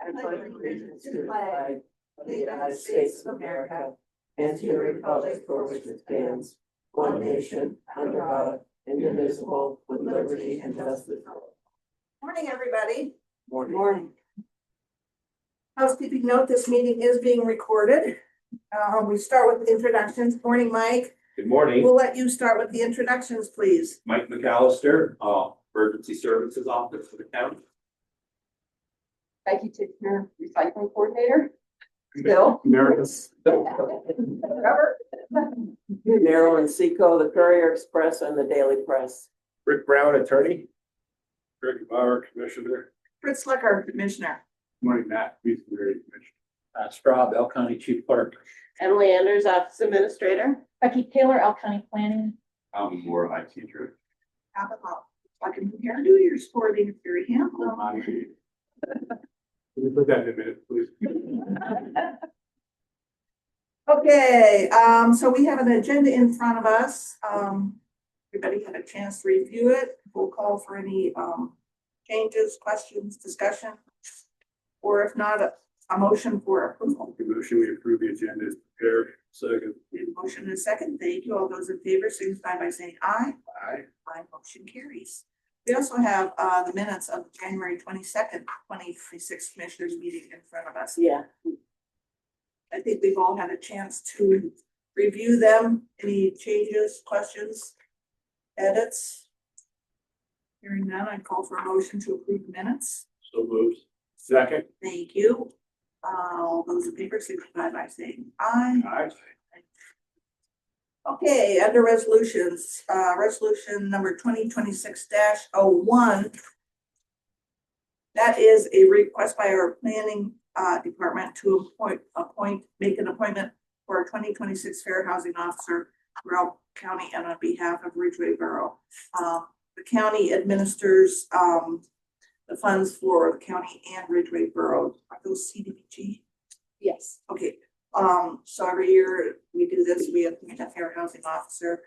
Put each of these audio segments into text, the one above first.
I pledge allegiance to the flag of the United States of America and to the republic for which it stands, one nation, under God, indivisible, with liberty and justice for all. Morning, everybody. Morning. Housekeeping note, this meeting is being recorded. We start with introductions. Morning, Mike. Good morning, We'll let you start with the introductions, please. Mike McAllister, Emergency Services Office for the county. Becky Tickner, recycling coordinator. Bill. Meredith. Robert. Marilyn Seco, the Courier Express and the Daily Press. Rick Brown, attorney. Greg Bauer, commissioner. Fritz Slicker, Commissioner. Morning, Matt, Commissioner. Straub, Bell County Chief Clerk. Emily Anders, Office Administrator. Becky Taylor, L County Planning. Alan Moore, IT Director. Alcohol. I can compare to your sporting, it's very handsome. Can we put that in a minute, please? Okay, so we have an agenda in front of us. Everybody had a chance to review it. We'll call for any changes, questions, discussion. Or if not, a motion for approval. The motion, we approve the agenda is prepared. Second. Motion and a second. Thank you. All those in favor signify by saying aye. Aye. Aye, motion carries. We also have the minutes of January 22nd, 2026 Commissioners meeting in front of us. Yeah. I think we've all had a chance to review them. Any changes, questions, edits? Hearing none, I'd call for a motion to approve the minutes. So moved. Second. Thank you. All those in favor signify by saying aye. Aye. Okay, under resolutions, resolution number 2026-01. That is a request by our planning department to make an appointment for our 2026 Fair Housing Officer, Ralph County, and on behalf of Ridgeway Borough. The county administers the funds for the county and Ridgeway Borough. Are those CDBG? Yes. Okay, so every year we do this, we appoint a fair housing officer.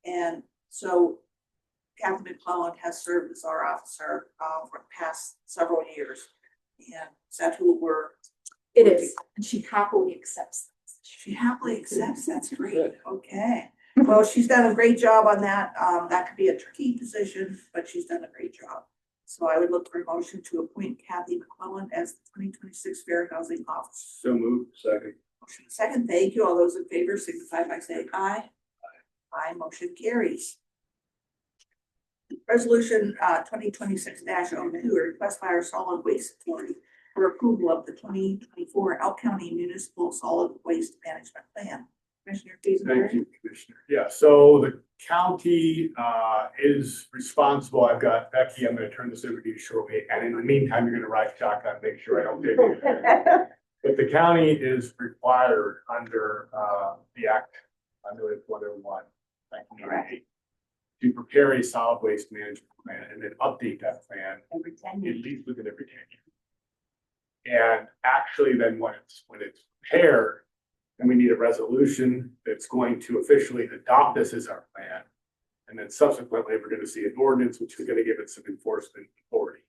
And so Kathy McClellan has served as our officer for the past several years. And is that who we're? It is, and she happily accepts. She happily accepts, that's great, okay. Well, she's done a great job on that. That could be a tricky position, but she's done a great job. So I would look for a motion to appoint Kathy McClellan as the 2026 Fair Housing Officer. So moved. Second. Motion second, thank you. All those in favor signify by saying aye. Aye, motion carries. Resolution 2026-02, a request by our Solid Waste Authority for approval of the 2024 Elk County Municipal Solid Waste Management Plan. Commissioner Feasenberry. Thank you, Commissioner. Yeah, so the county is responsible. I've got Becky, I'm gonna turn this over to you shortly, and in the meantime, you're gonna ride shotgun, make sure I don't take it. But the county is required under the Act, under 101, 1998, to prepare a solid waste management plan and then update that plan Every 10 at years. least within every 10 years. And actually then when it's prepared, then we need a resolution that's going to officially adopt this as our plan. And then subsequently, we're going to see an ordinance, which is going to give it some enforcement authority.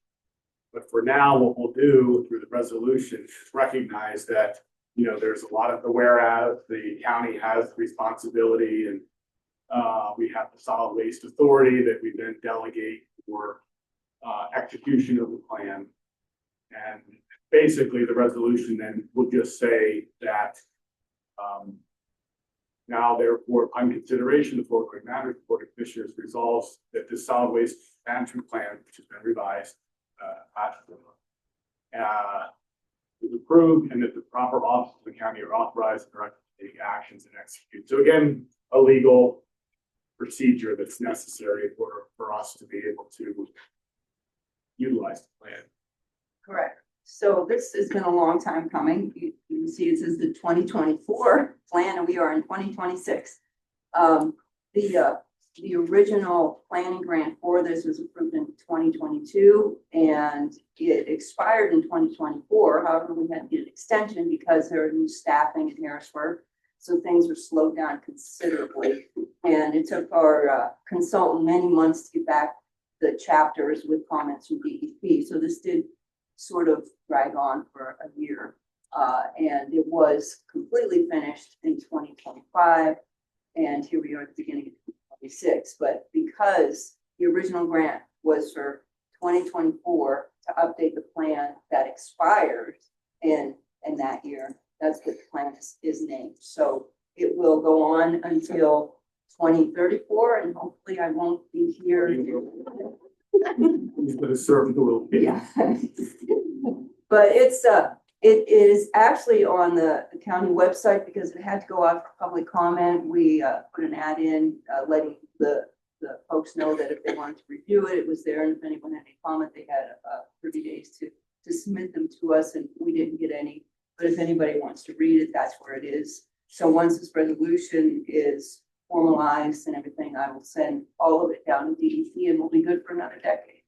But for now, what we'll do through the resolution is recognize that, you know, there's a lot of the whereas the county has the responsibility and we have the solid waste authority that we then delegate for execution of the plan. And basically the resolution then will just say that now therefore upon consideration, the foregoing matters, the Board of Commissioners resolves that the solid waste management plan, which has been revised, is approved and that the proper officers of the county are authorized and directed to take actions and execute. So again, a legal procedure that's necessary for us to be able to utilize the plan. Correct. So this has been a long time coming. You can see it says the 2024 plan and we are in 2026. The original planning grant for this was approved in 2022 and it expired in 2024. However, we had to get an extension because there are new staffing in Harrisburg. So things were slowed down considerably. And it took our consultant many months to get back the chapters with comments from DEP. So this did sort of drag on for a year. And it was completely finished in 2025. And here we are at the beginning of 2026. But because the original grant was for 2024 to update the plan that expired in that year, that's what the plan is named. So it will go on until 2034, and hopefully I won't be here. He's gonna serve the little. Yeah. But it is actually on the county website because it had to go out for public comment. We put an ad in letting the folks know that if they wanted to review it, it was there, and if anyone had any comment, they had 30 days to submit them to us, and we didn't get any. But if anybody wants to read it, that's where it is. So once this resolution is formalized and everything, I will send all of it down to DEP, and we'll be good for another decade.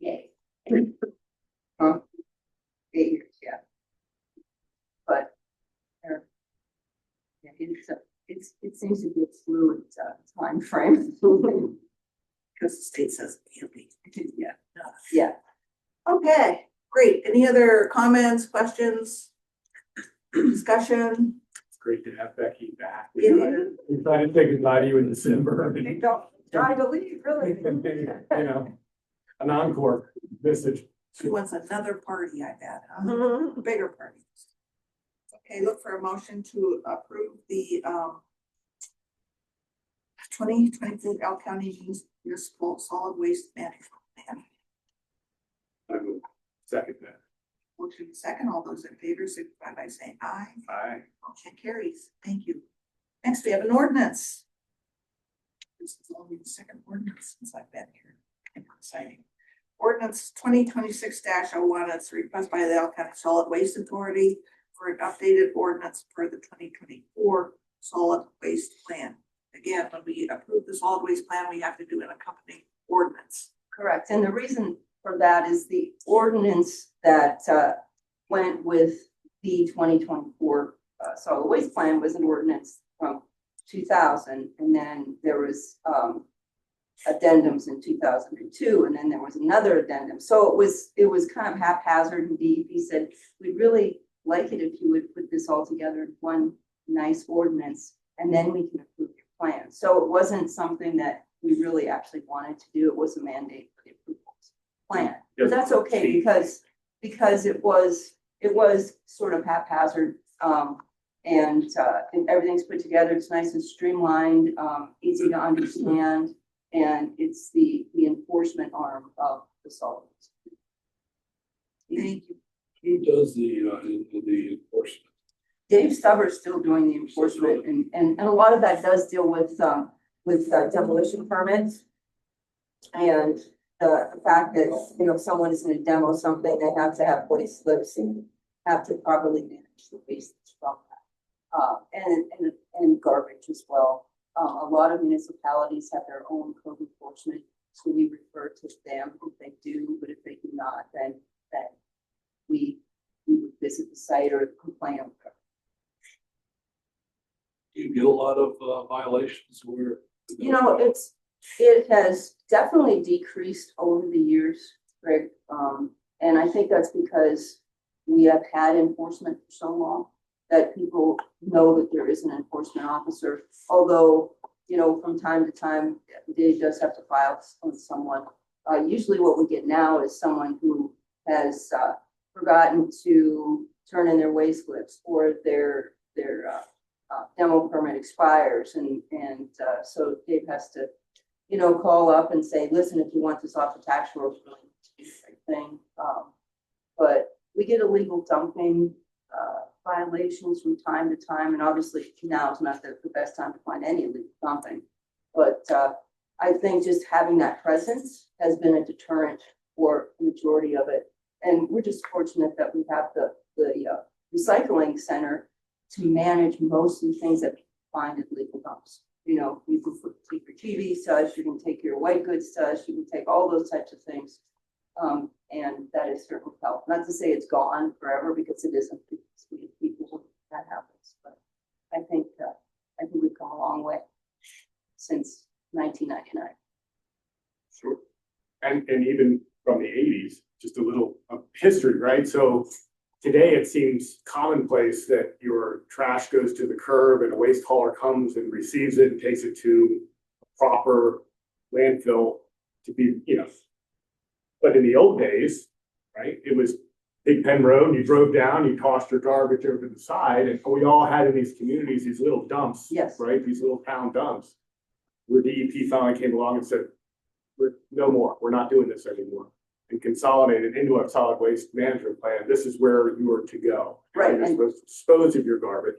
Yay. Huh? 8 years, yeah. But yeah, it seems to be a fluid time frame. Because the state says it can't be. Yeah, yeah. Okay, great. Any other comments, questions? Discussion? It's great to have Becky back. Yeah. We tried to say goodbye to you in December. They don't try to leave, really. You know, an encore visit. She wants another party, I bet, huh? Bigger party. Okay, look for a motion to approve the 2024 L County Municipal Solid Waste Management Plan. I will second that. Motion second, all those in favor signify by saying aye. Aye. Motion carries. Thank you. Next, we have an ordinance. This is only the second ordinance since I've been here. Exciting. Ordinance 2026-01, it's a request by the L County Solid Waste Authority for an updated ordinance for the 2024 solid waste plan. Again, when we approve the solid waste plan, we have to do an accompanying ordinance. Correct. And the reason for that is the ordinance that went with the 2024 solid waste plan was an ordinance from 2000, and then there was addendums in 2002, and then there was another addendum. So it was kind of haphazard, and DEP said, we'd really like it if you would put this all together in one nice ordinance, and then we can approve your plan. So it wasn't something that we really actually wanted to do. It was a mandate for the approval plan. But that's okay because it was sort of haphazard, and everything's put together. It's nice and streamlined, easy to understand. And it's the enforcement arm of the solid waste. Thank you. Who does the enforcement? Dave Stubber's still doing the enforcement, and a lot of that does deal with demolition permits. And the fact that, you know, someone is gonna demo something, they have to have waste slips and have to properly manage the waste from that. And garbage as well. A lot of municipalities have their own code enforcement, so we refer to them if they do, but if they do not, then we would visit the site or complain. Do you get a lot of violations where? You know, it has definitely decreased over the years, Greg. And I think that's because we have had enforcement for so long that people know that there is an enforcement officer. Although, you know, from time to time, Dave does have to file on someone. Usually what we get now is someone who has forgotten to turn in their waste slips, or their demo permit expires, and so Dave has to, you know, call up and say, listen, if you want this off the tax rolls, really need to do the right thing. But we get illegal dumping violations from time to time, and obviously now is not the best time to find any illegal dumping. But I think just having that presence has been a deterrent for the majority of it. And we're just fortunate that we have the recycling center to manage most of the things that people find at legal dumps. You know, you can take your TV stuff, you can take your white goods stuff, you can take all those types of things. And that is certainly helped. Not to say it's gone forever, because it isn't, because we have people when that happens. But I think we've come a long way since 1999. Sure. And even from the eighties, just a little history, right? So today it seems commonplace that your trash goes to the curb and a waste hauler comes and receives it and takes it to a proper landfill to be, but in the old days, right, it was Big Pen Road, and you drove down, you tossed your garbage over the side, and we all had in these communities, these little dumps. Yes. Right, these little town dumps. Where DEP finally came along and said, we're no more, we're not doing this anymore. And consolidated into a solid waste management plan, this is where you are to go. Right, You're and- supposed to dispose of your garbage.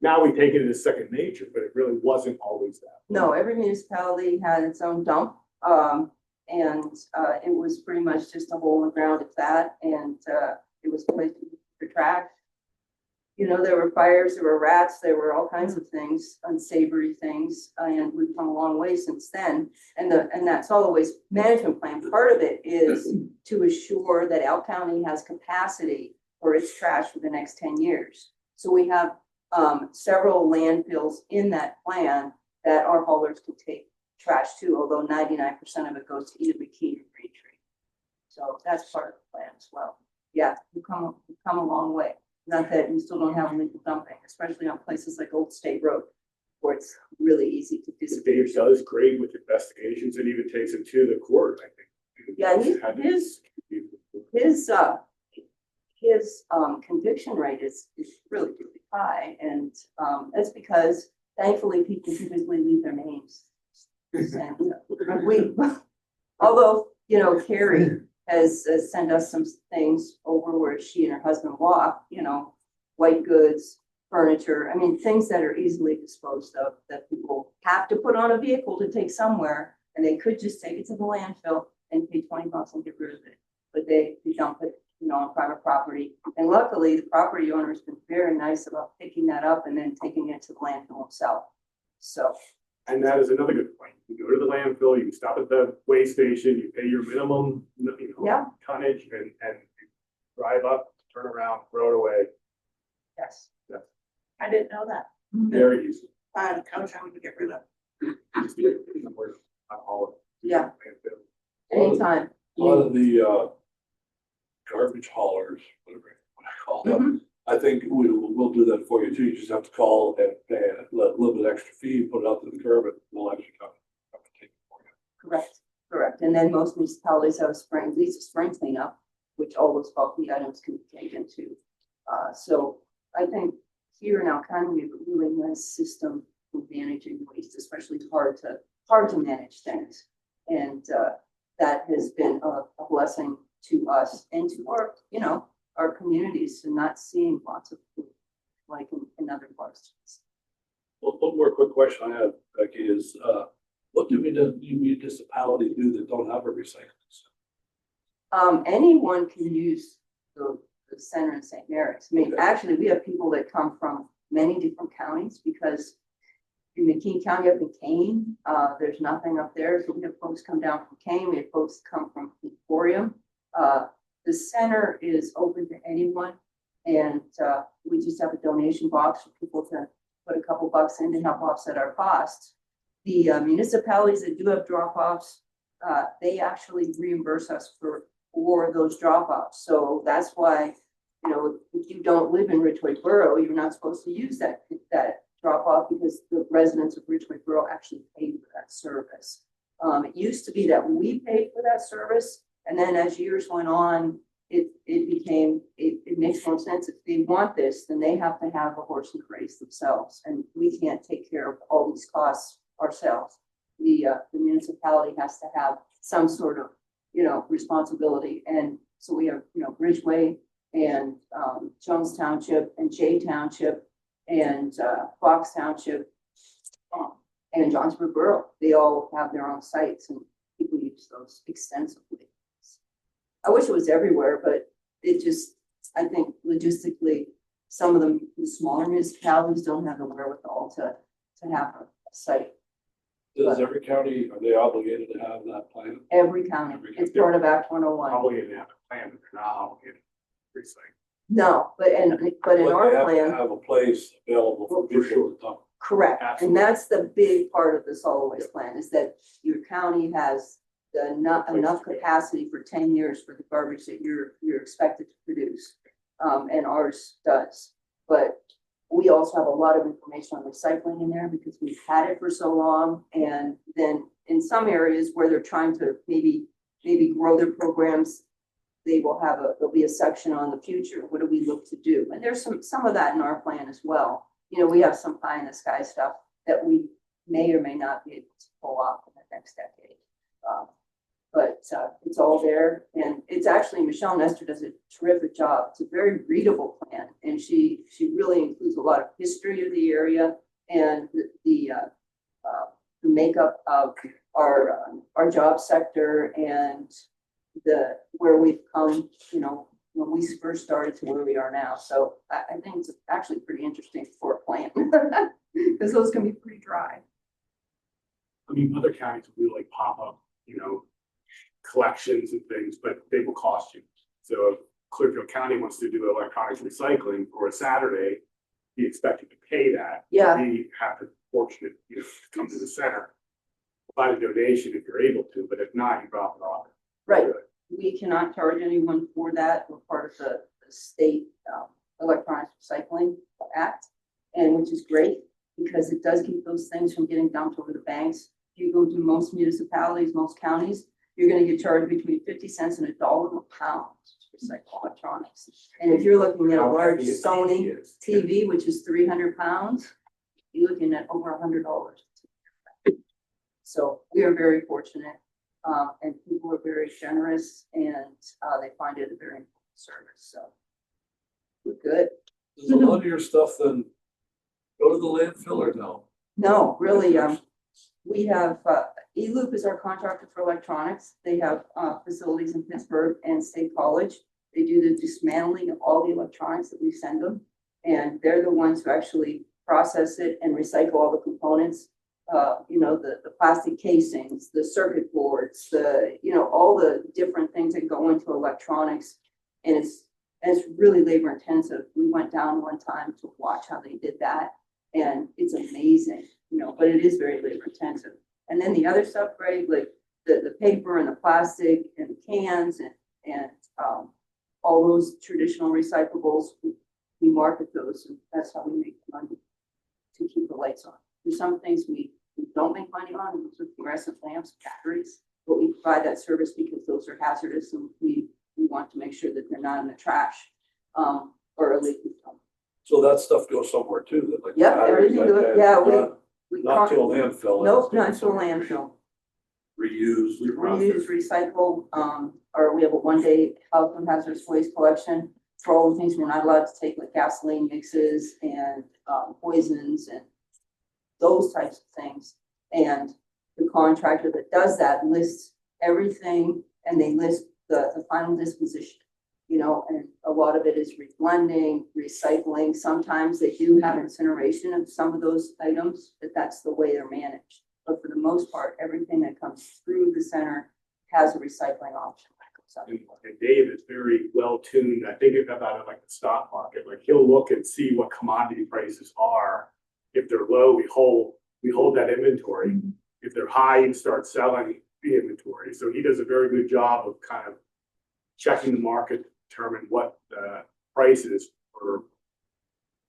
Now we take it as second nature, but it really wasn't always that. No, every municipality had its own dump. It was pretty much just a hole in the ground at that, and it was a place to trash. There were fires, there were rats, there were all kinds of things, unsavory things, and we've come a long way since then. And that solid waste management plan, part of it is to assure that L County has capacity for its trash for the next 10 years. So we have several landfills in that plan that our haulers can take trash to, although 99% of it goes to either McKean or Braintree. So that's part of the plan as well. Yeah, we've come a long way. Not that we still don't have illegal dumping, especially on places like Old State Road, where it's really easy to disappear. Dave does great with investigations and even takes it to the court, I think. Yeah, his conviction rate is really, really high, and that's because thankfully people typically leave their names. And although, Carrie has sent us some things over where she and her husband walk, white goods, furniture, things that are easily disposed of, that people have to put on a vehicle to take somewhere, and they could just take it to the landfill and pay $20 and get rid of it. But they dump it, on private property. And luckily, the property owner has been very nice about picking that up and then taking it to the landfill himself. So. And that is another good point. You go to the landfill, you stop at the weigh station, you pay your minimum, Yeah. tonnage, and you drive up, turn around, throw it away. Yes. I didn't know that. Very easy. Couch I would get rid of. Just do it somewhere, not haul it. Yeah. Landfill. Anytime. A lot of the garbage haulers, whatever I call them, I think we'll do that for you too. You just have to call and pay a little bit extra fee, put it out to the curb, and we'll actually come and take it for you. Correct. And then most municipalities have at least a spring cleanup, which all those bulky items can be taken to. So I think here in L County, we have a really nice system for managing waste, especially it's hard to manage things. And that has been a blessing to us and to our communities, and not seeing lots of food like in other parts. Well, one more quick question I have, Becky, is what do municipalities do that don't have a recycling center? Anyone can use the center in St. Mary's. Actually, we have people that come from many different counties, because in McKean County up in Kane, there's nothing up there. So we have folks come down from Kane. We have folks come from Emporium. The center is open to anyone, and we just have a donation box for people to put a couple bucks in to help offset our costs. The municipalities that do have drop-offs, they actually reimburse us for those drop-offs. So that's why, if you don't live in Ridgeway Borough, you're not supposed to use that drop-off, because the residents of Ridgeway Borough actually pay for that service. It used to be that we paid for that service, and then as years went on, it makes more sense. If they want this, then they have to have a horse and race themselves, and we can't take care of all these costs ourselves. The municipality has to have some sort of, responsibility. And so we have, Ridgeway and Jones Township and Jay Township and Fox Township and Johnsburg Borough. They all have their own sites, and people use those extensively. I wish it was everywhere, but I think logistically, some of the smaller municipalities don't have the wherewithal to have a site. Does every county, are they obligated to have that plan? Every county, it's part of Act 101. Obligated to have a plan, but they're not obligated to recycle. No, but in our They have to plan, have a place available for people to dump. correct. And Absolutely. that's the big part of the solid waste plan, is that your county has not enough capacity for 10 years for the garbage that you're expected to produce. And ours does. But we also have a lot of information on recycling in there because we've had it for so long. And then in some areas where they're trying to maybe grow their programs, there'll be a section on the future. What do we look to do? And there's some of that in our plan as well. You know, we have some pie in the sky stuff that we may or may not be able to pull off in the next decade. But it's all there, and it's actually, Michelle Nestor does a terrific job. It's a very readable plan, and she really includes a lot of history of the area and the makeup of our job sector and where we've come, you know, when we first started to where we are now. So I think it's actually pretty interesting for a plan because those can be pretty dry. I mean, other counties will like pop up, you know, collections and things, but they will cost you. So if Clearfield County wants to do electronics recycling for a Saturday, be expected to pay that. Yeah. We have to fortunate, you know, to come to the center, provide a donation if you're able to, but if not, you drop it off. Right. We cannot charge anyone for that. We're part of the state Electronics Recycling Act, and which is great because it does keep those things from getting dumped over the banks. If you go to most municipalities, most counties, you're going to get charged between 50 cents and $1 a pound to recycle electronics. And if you're looking at a large Sony TV, which is 300 pounds, you're looking at over $100. So we are very fortunate, and people are very generous, and they find it a very important service. So we're good. Does a lot of your stuff then go to the landfill or no? No, really, we have, eLoop is our contractor for electronics. They have facilities in Pittsburgh and State College. They do the dismantling of all the electronics that we send them. And they're the ones who actually process it and recycle all the components. You know, the plastic casings, the circuit boards, you know, all the different things that go into electronics. And it's really labor intensive. We went down one time to watch how they did that. And it's amazing, you know, but it is very labor intensive. And then the other stuff, right, like the paper and the plastic and the cans and all those traditional recyclables, we market those, and that's how we make money to keep the lights on. There's some things we don't make money on, those are fluorescent lamps, batteries, but we provide that service because those are hazardous, and we want to make sure that they're not in the trash or illegal. So that stuff goes somewhere too, that like. Yep, batteries everything like goes- that, yeah, we Not to a landfill. Nope, not to a landfill. Reuse. Reuse, recycle, or we have a 1-day health and hazardous waste collection for all the things we're not allowed to take, like gasoline mixes and poisons and those types of things. And the contractor that does that lists everything, and they list the final disposition, you know, and a lot of it is reblending, recycling. Sometimes they do have incineration of some of those items, but that's the way they're managed. But for the most part, everything that comes through the center has a recycling option. And Dave is very well tuned. I think about it like the stock market, like he'll look and see what commodity prices are. If they're low, we hold that inventory. If they're high, you start selling the inventory. So he does a very good job of kind of checking the market, determine what the price is for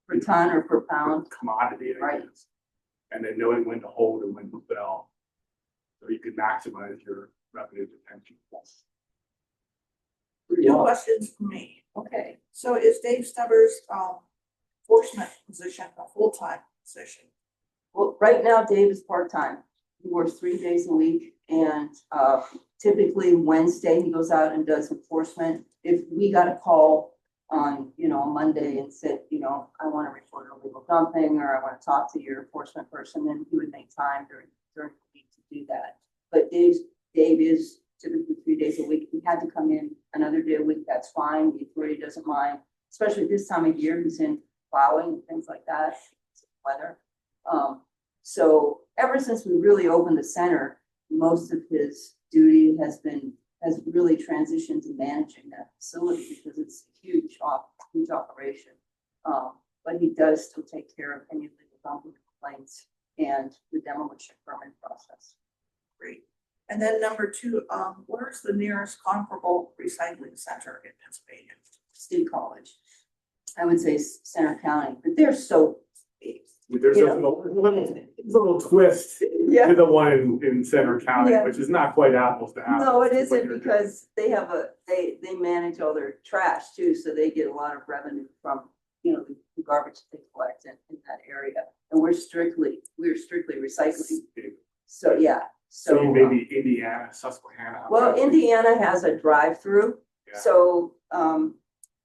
Per ton or per pound. commodity, I Right. guess. And then knowing when to hold and when to sell. So you can maximize your revenue potential. Two questions for me. Okay. So is Dave Stubbers' enforcement position a full-time position? Well, right now Dave is part-time. He works 3 days a week, and typically Wednesday he goes out and does enforcement. If we got a call on, you know, a Monday and said, you know, I want to report illegal dumping, or I want to talk to your enforcement person, then he would make time during the week to do that. But Dave is typically 3 days a week. If he had to come in another day a week, that's fine. The authority doesn't mind, especially this time of year. He's in plowing and things like that, weather. So ever since we really opened the center, most of his duty has really transitioned to managing that facility because it's a huge operation. But he does still take care of any illegal dumping complaints and the demolition permit process. Great. And then number two, where's the nearest comparable recycling center in Pennsylvania? State College. I would say Center County, but they're so big. There's You a know. little twist to the one in Center County, Yeah. which is not quite apples to apples. No, it to what isn't you're because they have they manage all their trash too, so they get a lot of revenue from, you know, the garbage they collect in that area. And we're strictly recycling. doing. So, yeah, So so. maybe Indiana, Susquehanna. Well, Indiana has a drive-through, Yeah. so,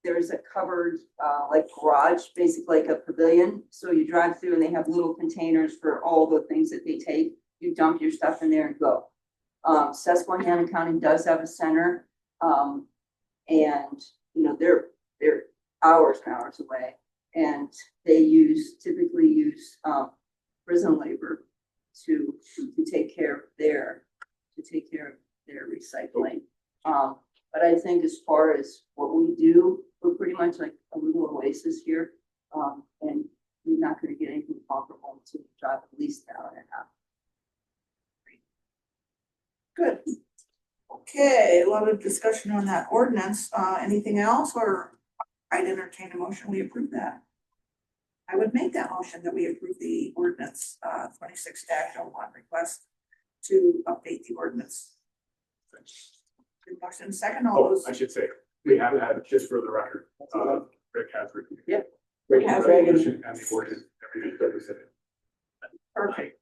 there's a covered, like garage, basically like a pavilion. So you drive through and they have little containers for all the things that they take. You dump your stuff in there and go. Susquehanna County does have a center. And, you know, they're hours and hours away. And they typically use prison labor to take care of their recycling. But I think as far as what we do, we're pretty much like a little oasis here. And you're not gonna get anything comparable to drive at least an hour and a half. Good. Okay, a lot of discussion on that ordinance. Anything else, or I'd entertain a motion, we approve that. I would make that motion that we approve the ordinance, 26-01 request to update the ordinance. Good motion, second, all Oh, those. I should say, we have had, just for the record, Rick has reviewed. Yeah. Rick has has reviewed and the ordinance, everything that we said. Perfect.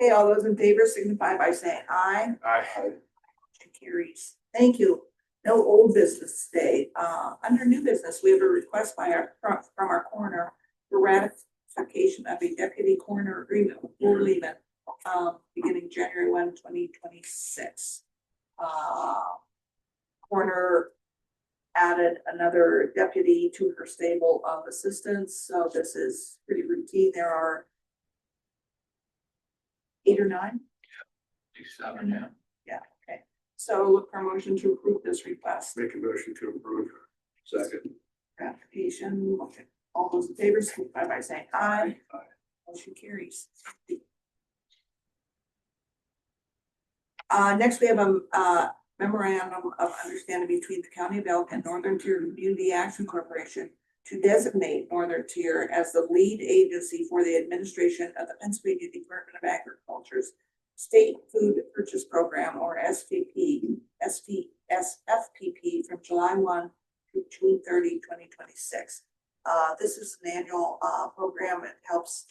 Okay, all those in favor signify by saying aye. Motion carries. Thank you. No old business today. Under new business, we have a request from our coroner for ratification of a deputy coroner agreement with Lord Lehman, beginning January 1, 2026. Coroner added another deputy to her stable of assistants, so this is pretty routine. There are 8 or 9. 7, yeah. Yeah, okay. So look for a motion to approve this request. Make a motion to approve. Second. Ratification, okay. All those in favor, signify by saying aye. Aye. Motion carries. Next, we have a memorandum of understanding between the County of Elk and Northern Tier Community Action Corporation to designate Northern Tier as the lead agency for the administration of the Pennsylvania Department of Agriculture's State Food Purchase Program, or SFPP, from July 1 to June 30, 2026. This is an annual program. It helps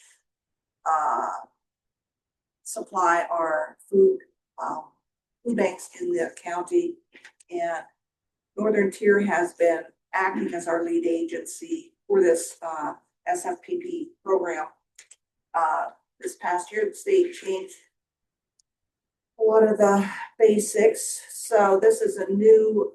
supply our food banks in the county, and Northern Tier has been acting as our lead agency for this SFPP program. This past year, the state changed a lot of the basics, so this is a new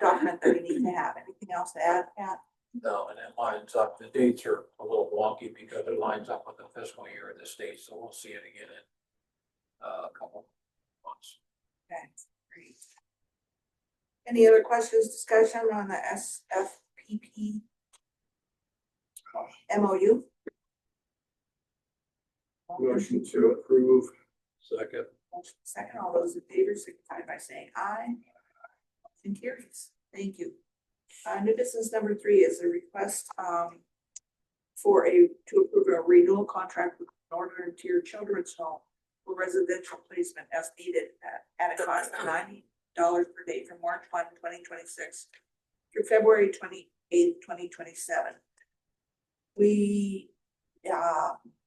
document that we need to have. Anything else to add, Pat? No, and it lines up, the dates are a little wonky because it lines up with the fiscal year of the state, so we'll see it again in a couple months. Okay, great. Any other questions, discussion on the SFPP MOU? Motion to approve. Second. Motion second, all those in favor signify by saying aye. Motion carries. Thank you. New business number 3 is a request to approve a renewal contract with Northern Tier Children's Home for residential placement as needed at a cost of $90 per day from March 1, 2026 through February 28, 2027. We,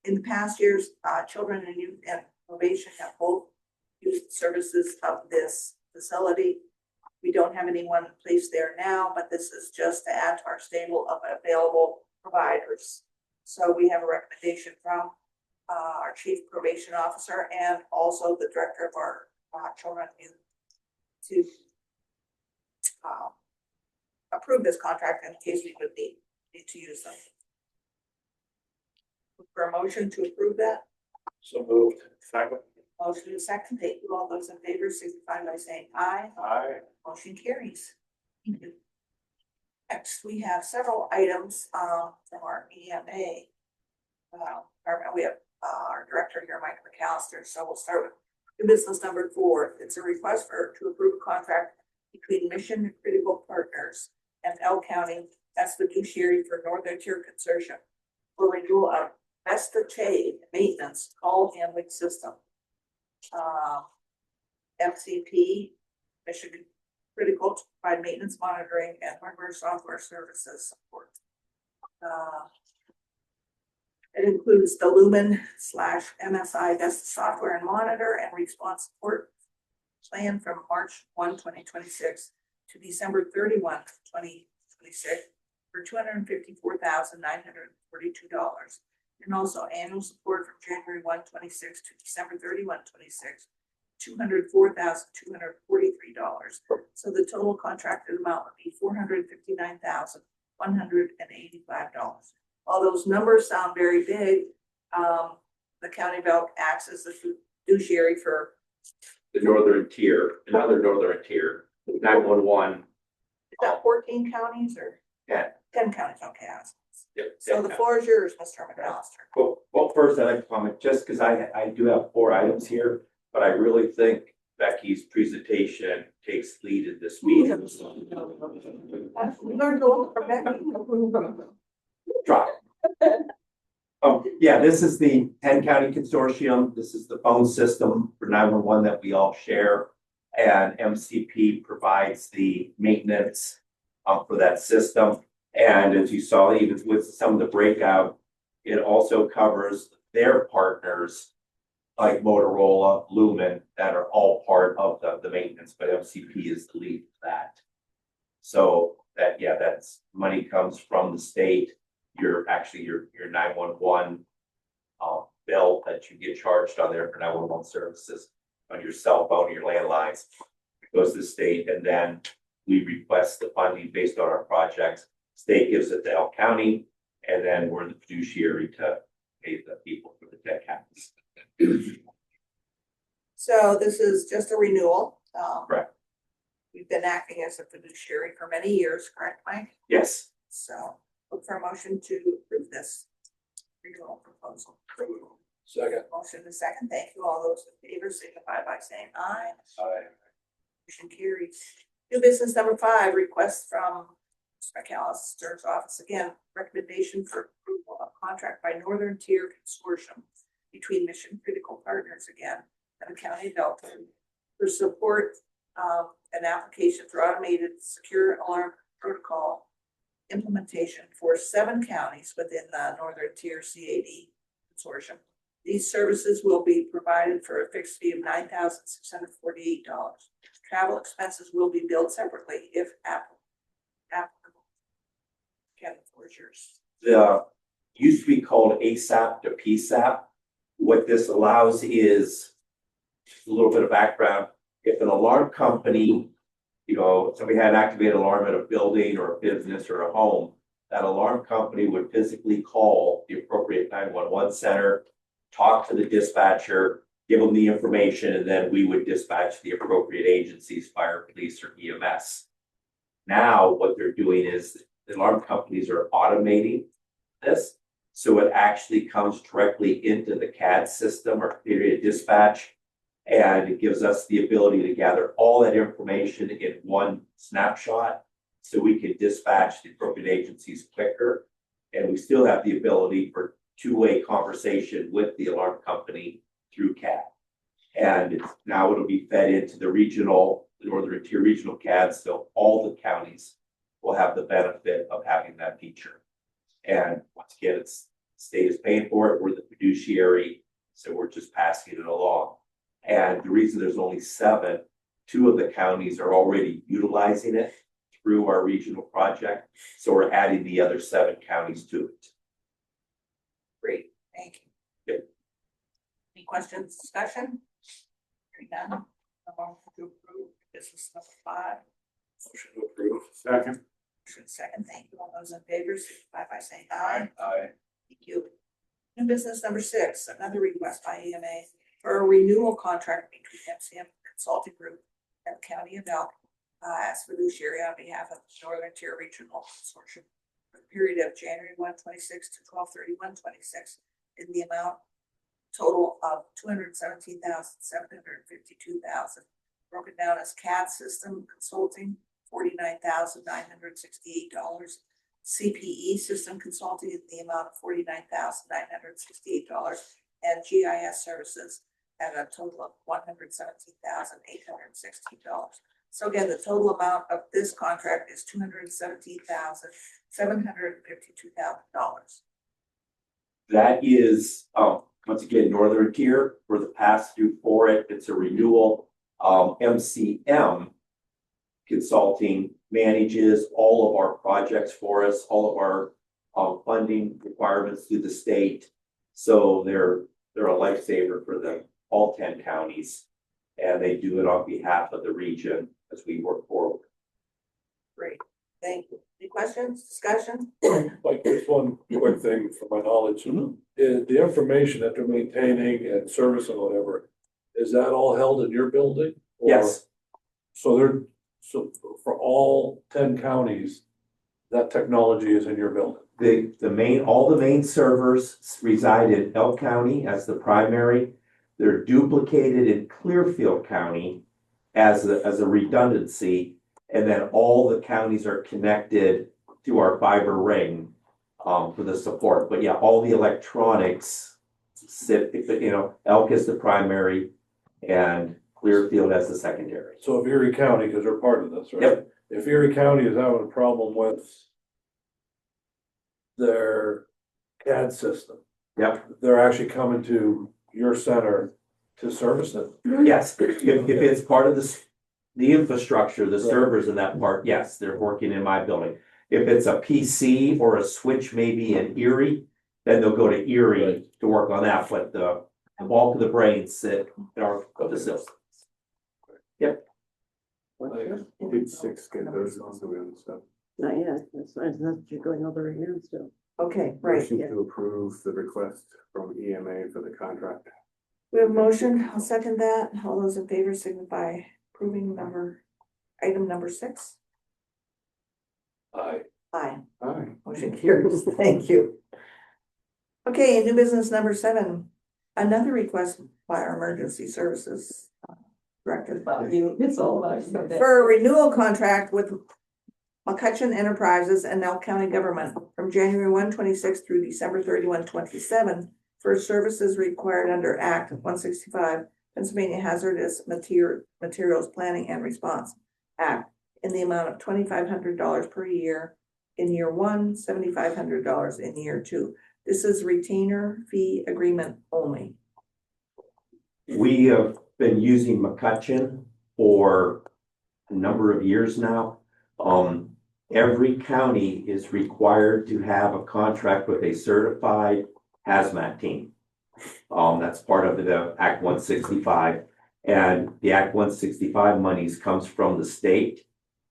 in the past years, children and youth and probation have both used services of this facility. We don't have anyone placed there now, but this is just to add to our stable of available providers. So we have a recommendation from our chief probation officer and also the director of our children to approve this contract in case we would need to use them. Look for a motion to approve that. So moved. Second. Motion is second. Thank you. All those in favor signify by saying aye. Aye. Motion carries. Thank you. Next, we have several items from our EMA. We have our director here, Mike McAllister, so we'll start with New business number 4, it's a request to approve a contract between Mission Critical Partners and L County as fiduciary for Northern Tier Consortium for renewal of Vesta Che maintenance call handling system. MCP, Mission Critical to provide maintenance monitoring and hardware software services support. It includes the Lumen / MSI Vesta software and monitor and response support plan from March 1, 2026 to December 31, 2026 for $254,942. And also annual support from January 1, 2026 to December 31, 2026, $204,243. So the total contracted amount would be $459,185. All those numbers sound very big. The county of Elk acts as the fiduciary for, The northern tier, another northern tier, 911. is that 14 counties or? 10. 10 counties, okay. Yep, So the floor is yours, Mr. McAllister. Well, first I'd like to comment, just because I do have 4 items here, but I really think Becky's presentation takes lead in this meeting. We learned a little from Becky. Try. Yeah, this is the 10 county consortium. This is the phone system for 911 that we all share. And MCP provides the maintenance for that system. And as you saw, even with some of the breakout, it also covers their partners like Motorola, Lumen, that are all part of the maintenance, but MCP is the lead for that. So that, yeah, that's money comes from the state. Your 911 bill that you get charged on there for 911 services on your cell phone, your landlines, it goes to the state, and then we request the funding based on our projects. State gives it to Elk County, and then we're the fiduciary to pay the people for the 10 counties. So this is just a renewal. Correct. We've been acting as a fiduciary for many years, correct, Mike? Yes. So look for a motion to approve this renewal proposal. Second. Motion is second. Thank you. All those in favor signify by saying aye. Aye. Motion carries. New business number 5, request from Mr. McAllister's office. Again, recommendation for approval of contract by Northern Tier Consortium between Mission Critical Partners again and the County of Elton for support an application for automated secure alarm protocol implementation for 7 counties within the Northern Tier CAD Consortium. These services will be provided for a fixed fee of $9,648. Travel expenses will be billed separately if applicable. Kevin, the floor is yours. The used to be called ASAP to PSAP. What this allows is just a little bit of background. If an alarm company, somebody had an activated alarm at a building or a business or a home, that alarm company would physically call the appropriate 911 center, talk to the dispatcher, give them the information, and then we would dispatch the appropriate agencies, fire, police, or EMS. Now, what they're doing is the alarm companies are automating this. So it actually comes directly into the CAD system or computer dispatch. And it gives us the ability to gather all that information in one snapshot so we can dispatch the appropriate agencies quicker. And we still have the ability for two-way conversation with the alarm company through CAD. And now it'll be fed into the Northern Tier regional CAD, so all the counties will have the benefit of having that feature. And once again, the state is paying for it, we're the fiduciary, so we're just passing it along. And the reason there's only 7, 2 of the counties are already utilizing it through our regional project, so we're adding the other 7 counties to it. Great, thank you. Yep. Any questions, discussion? Hearing none. A motion to approve business number 5. Motion to approve. Second. Motion second. Thank you. All those in favor signify by saying aye. Aye. Thank you. New business number 6, another request by EMA for a renewal contract between MCM Consulting Group and the County of Elk as fiduciary on behalf of the Northern Tier Regional Consortium for the period of January 1, 26 to 12/31/26 in the amount total of $217,752, broken down as CAD system consulting, $49,968. CPE system consulting in the amount of $49,968, and GIS services at a total of $117,816. So again, the total amount of this contract is $217,752. That is, once again, Northern Tier for the pass through for it. It's a renewal. MCM Consulting manages all of our projects for us, all of our funding requirements through the state. So they're a lifesaver for all 10 counties. And they do it on behalf of the region as we work forward. Great, thank you. Any questions, discussion? Like this one quick thing from my knowledge, is the information that they're maintaining and servicing or whatever, is that all held in your building? Or- Yes, So for all 10 counties, that technology is in your building? all the main servers reside in Elk County as the primary. They're duplicated in Clearfield County as a redundancy. And then all the counties are connected to our fiber ring for the support. But yeah, all the electronics sit, Elk is the primary and Clearfield as the secondary. So if Erie County, because they're part of this, right? Yep. If Erie County is having a problem with their CAD system, Yep. they're actually coming to your center to service it. Yes, if it's part of the infrastructure, the Right. servers in that part, yes, they're working in my building. If it's a PC or a switch maybe in Erie, then they'll go to Erie Right. to work on that, but the bulk of the brains sit in our facility. Page 6, get those on the other stuff. Not yet, that's what you're going over right now still. Okay, right, Motion yeah. to approve the request from EMA for the contract. We have a motion, I'll second that. All those in favor signify approving item number 6. Aye. Aye. Aye. Motion carries, thank you. Okay, new business number 7, another request by our emergency services director. It's all about you. For a renewal contract with McCutcheon Enterprises and Elk County Government from January 1, 26 through December 31, 27 for services required under Act 165, Pennsylvania Hazardous Materials Planning and Response Act, in the amount of $2,500 per year in year 1, $7,500 in year 2. This is retainer fee agreement only. We have been using McCutcheon for a number of years now. Every county is required to have a contract with a certified hazmat team. That's part of the Act 165. And the Act 165 monies comes from the state.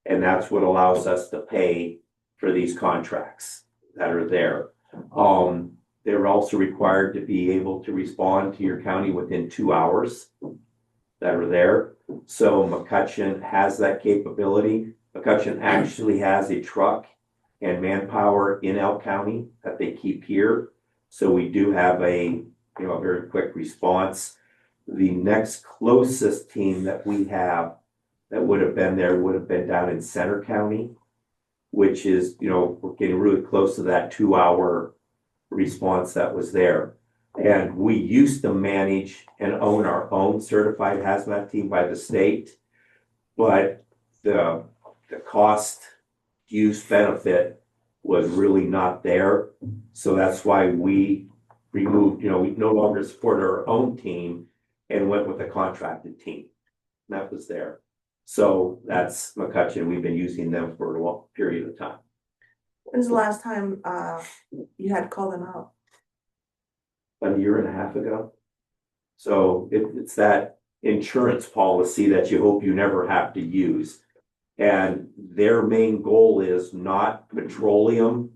And that's what allows us to pay for these contracts that are there. They're also required to be able to respond to your county within 2 hours that are there. So McCutcheon has that capability. McCutcheon actually has a truck and manpower in Elk County that they keep here. So we do have a very quick response. The next closest team that we have that would have been there would have been down in Center County, which is, we're getting really close to that 2-hour response that was there. And we used to manage and own our own certified hazmat team by the state, but the cost use benefit was really not there. So that's why we removed, we no longer support our own team and went with a contracted team. That was there. So that's McCutcheon. We've been using them for a long period of time. When's the last time you had to call them out? About 1.5 years ago. So it's that insurance policy that you hope you never have to use. And their main goal is not petroleum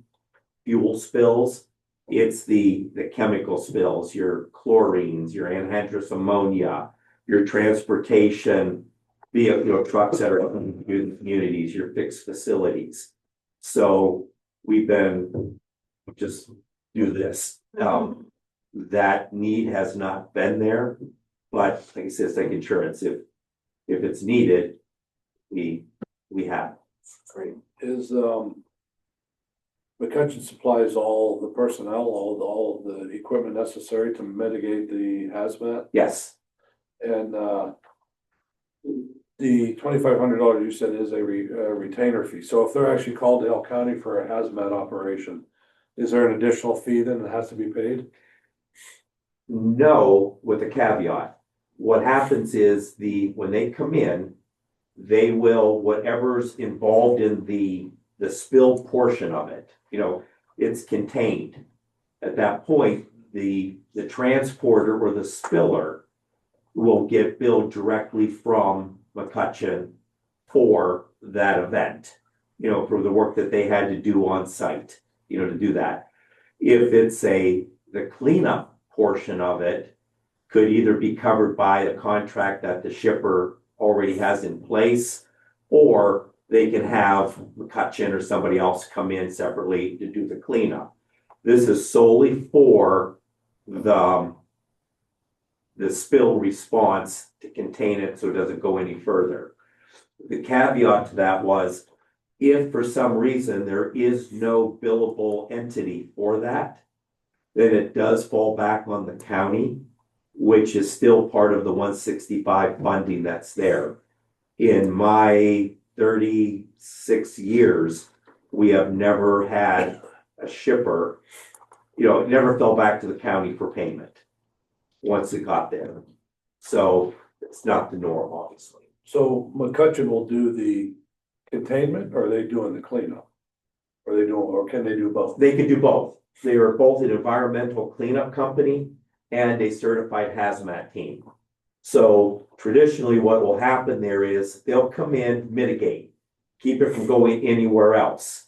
fuel spills. It's the chemical spills, your chlorines, your anhydrous ammonia, your transportation, trucks that are in communities, your fixed facilities. So we've been just do this. that need has not been there. But like I said, it's like insurance, if it's needed, we have. Great. Is, McCutcheon supplies all the personnel, all the equipment necessary to mitigate the hazmat? Yes, And, the $2,500 you said is a retainer fee. So if they're actually called to Elk County for a hazmat operation, is there an additional fee then that has to be paid? no, with a caveat. What happens is when they come in, they will, whatever's involved in the spill portion of it, it's contained. At that point, the transporter or the spiller will get billed directly from McCutcheon for that event, for the work that they had to do on site, to do that. If it's the cleanup portion of it could either be covered by a contract that the shipper already has in place, or they can have McCutcheon or somebody else come in separately to do the cleanup. This is solely for the spill response to contain it so it doesn't go any further. The caveat to that was, if for some reason there is no billable entity for that, then it does fall back on the county, which is still part of the 165 funding that's there. In my 36 years, we have never had a shipper, it never fell back to the county for payment once it got there. So it's not the norm, obviously. So McCutcheon will do the containment, or are they doing the cleanup? Or can they do both? They can do both. They are both an environmental cleanup company and a certified hazmat team. So traditionally what will happen there is they'll come in, mitigate, keep it from going anywhere else.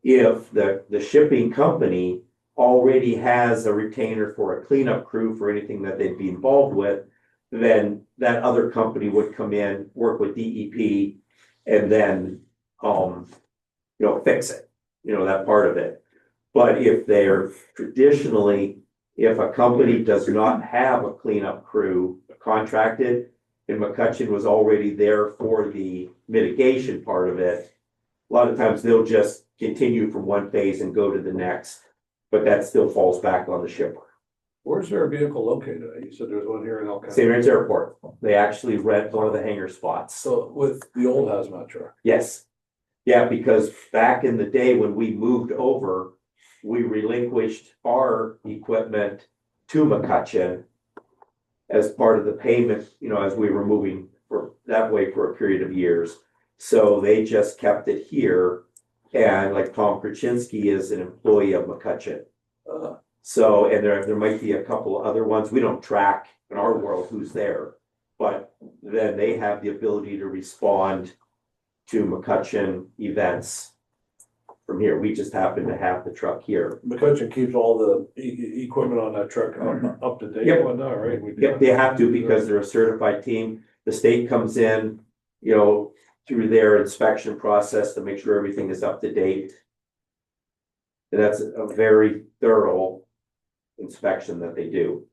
If the shipping company already has a retainer for a cleanup crew for anything that they'd be involved with, then that other company would come in, work with DEP, and then, fix it, that part of it. But if a company does not have a cleanup crew contracted, and McCutcheon was already there for the mitigation part of it, a lot of times they'll just continue from one phase and go to the next, but that still falls back on the shipper. Where's their vehicle located? You said there's one here in Elk County. St. Mary's Airport, they actually rent one of the hangar spots. So with the old hazmat truck. Yes. Yeah, because back in the day when we moved over, we relinquished our equipment to McCutcheon as part of the payment, as we were moving that way for a period of years. So they just kept it here. And like Tom Krasinski is an employee of McCutcheon. So, and there might be a couple of other ones. We don't track in our world who's there, but then they have the ability to respond to McCutcheon events from here. We just happen to have the truck here. McCutcheon keeps all the equipment on that truck up to date Yep. and whatnot, right? Yep, they have to because they're a certified team. The state comes in, through their inspection process to make sure everything is up to date. And that's a very thorough inspection that they do.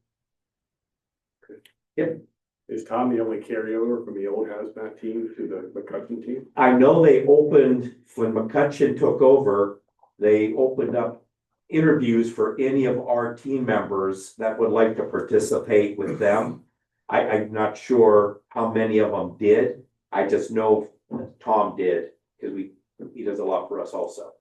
Is Tom the only carryover from the old hazmat team to the McCutcheon team? I know they opened, when McCutcheon took over, they opened up interviews for any of our team members that would like to participate with them. I'm not sure how many of them did. I just know Tom did, because he does a lot for us also.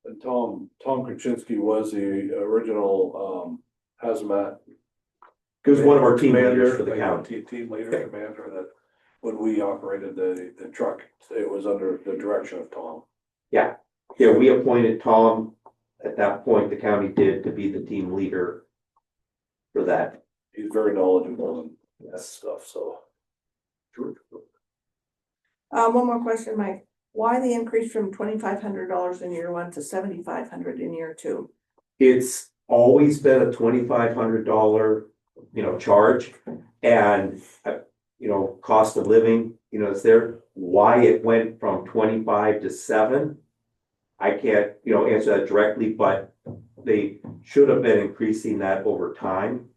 And Tom Krasinski was the original hazmat. He was one of our team leaders for the commander, county. Team leader, commander, that when we operated the truck, it was under the direction of Tom. Yeah, we appointed Tom at that point, the county did, to be the team leader for that. He's very knowledgeable in that stuff, so. One more question, Mike. Why the increase from $2,500 in year one to $7,500 in year two? It's always been a $2,500, charge, and, cost of living, is there. Why it went from 25 to 7, I can't, answer that directly, but they should have been increasing that over time,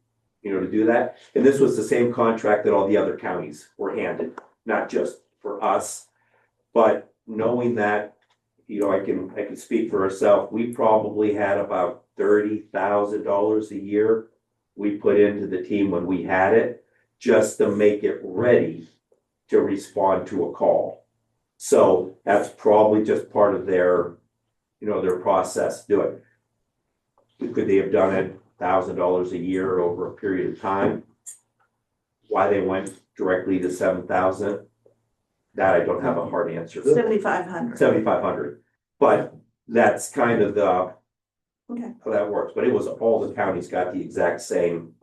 you know, to do that. And this was the same contract that all the other counties were handed, not just for us. But knowing that, you know, I can speak for ourselves, we probably had about $30,000 a year we put into the team when we had it, just to make it ready to respond to a call. So that's probably just part of their, you know, their process to do it. Could they have done it $1,000 a year over a period of time? Why they went directly to 7,000? That I don't have a hard answer for. 7,500. 7,500, but that's kind of the. Okay. How that works, but it was all the counties got the exact same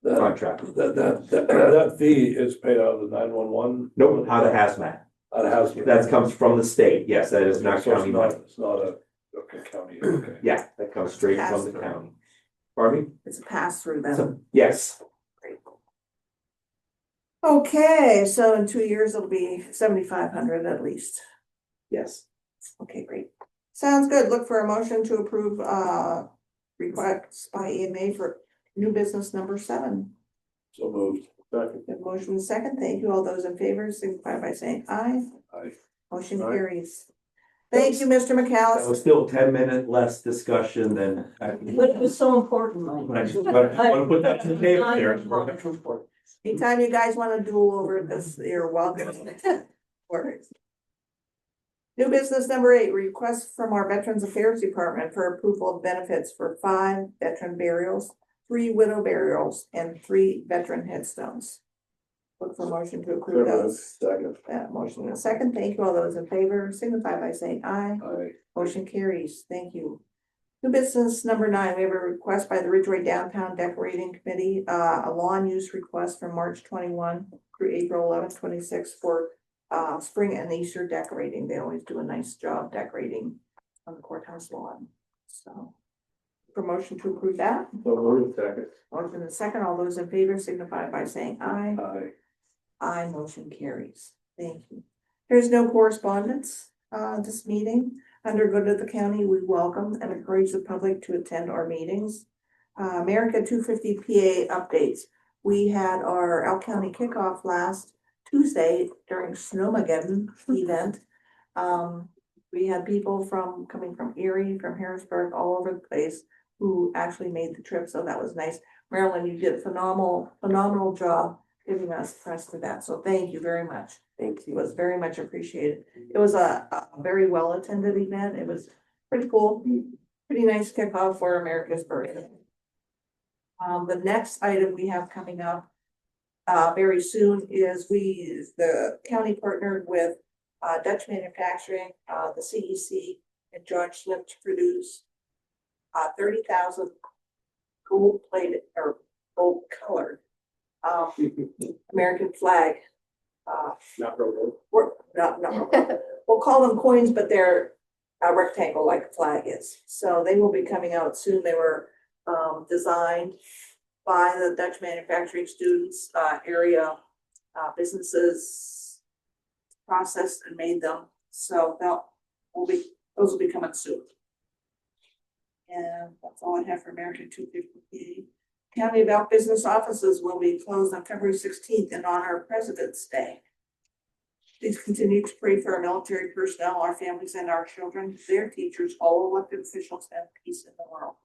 That, contract. that fee is paid out of the 911. Nope, out of hazmat. Out of hazmat. That comes from the state, yes, that is not So county money. it's not a, okay, county, okay. Yeah, that comes straight from the county. Pardon me? It's a pass through then. So, yes, Okay, so in 2 years, it'll be 7,500 at least. yes. Okay, great. Sounds good. Look for a motion to approve, requests by EMA for new business number 7. So moved. Second. The motion is second. Thank you. All those in favor signify by saying aye. Aye. Motion Aye. carries. Thank you, Mr. That McAllister. was still 10-minute less discussion than. But it was so important, Mike. But I just want to put that to the table there. Anytime you guys want to do over this, you're welcome. Works. New business number 8, request from our Veterans Affairs Department for approval of benefits for 5 veteran burials, 3 widow burials, and 3 veteran headstones. Look for motion to approve those. Second. Motion in a second. Thank you. All those in favor signify by saying aye. Aye. Motion carries. Thank you. New business number 9, we have a request by the Ridgeway Downtown Decorating Committee, a lawn use request from March 21 through April 11, 26 for spring and Easter decorating. They always do a nice job decorating on the courthouse lawn. So, promotion to approve that. So moved. Second. Motion and second. All those in favor signify by saying aye. Aye. Aye, motion carries. Thank you. There's no correspondence, this meeting. Under good of the county, we welcome and encourage the public to attend our meetings. America 250 PA updates. We had our Elk County kickoff last Tuesday during Snowmageddon event. We had people coming from Erie, from Harrisburg, all over the place who actually made the trip, so that was nice. Marilyn, you did a phenomenal job giving us press for that, so thank you very much. Thank you. It was very much appreciated. It was a very well attended event. It was pretty cool, pretty nice kickoff for America's birthday. The next item we have coming up very soon is the county partnered with Dutch Manufacturing, the CEC, and John Schlipp to produce 30,000 gold plated or gold colored American flag. Not real. We'll call them coins, but they're a rectangle like a flag is. So they will be coming out soon. They were designed by the Dutch manufacturing students, area businesses processed and made them. So those will be coming soon. And that's all I have for American 250. County of Elk business offices will be closed on February 16th in honor of President's Day. Please continue to pray for our military personnel, our families, and our children, their teachers, all elected officials, and peace in the world.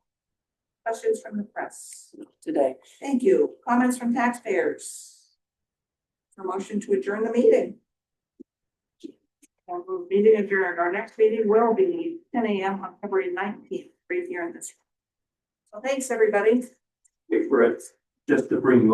Questions from the press today? Thank you. Comments from taxpayers? Promotion to adjourn the meeting. Meeting adjourned. Our next meeting will be 10 a.m. on February 19th, right here in this room. So thanks, everybody. Hey, Brett, just to bring you